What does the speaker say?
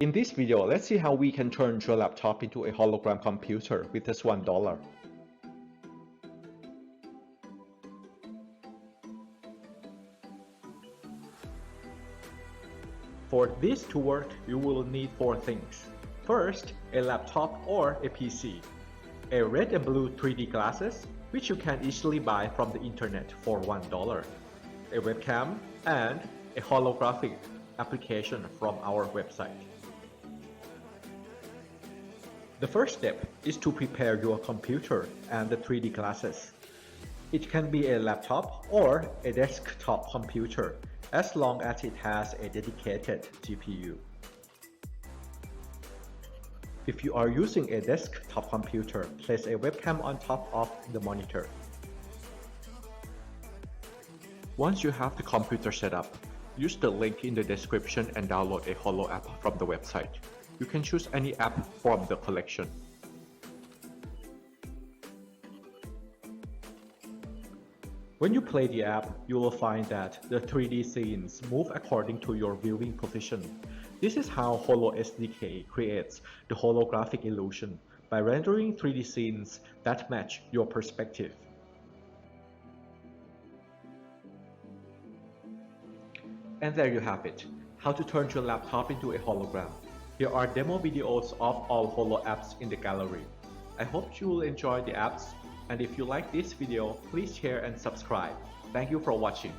In this video, let's see how we can turn your laptop into a hologram computer with just $1. For this to work, you will need 4 things. First, a laptop or a PC, a red and blue 3D glasses, which you can easily buy from the internet for $1, a webcam, and a holographic application from our website. The first step is to prepare your computer and the 3D glasses. It can be a laptop or a desktop computer, as long as it has a dedicated GPU. If you are using a desktop computer, place a webcam on top of the monitor. Once you have the computer set up, use the link in the description and download a Holo app from the website. You can choose any app from the collection. When you play the app, you will find that the 3D scenes move according to your viewing position. This is how Holo-SDK creates the holographic illusion by rendering 3D scenes that match your perspective. And there you have it, how to turn your laptop into a hologram. Here are demo videos of all Holo apps in the gallery. I hope you will enjoy the apps, and if you like this video, please share and subscribe. Thank you for watching.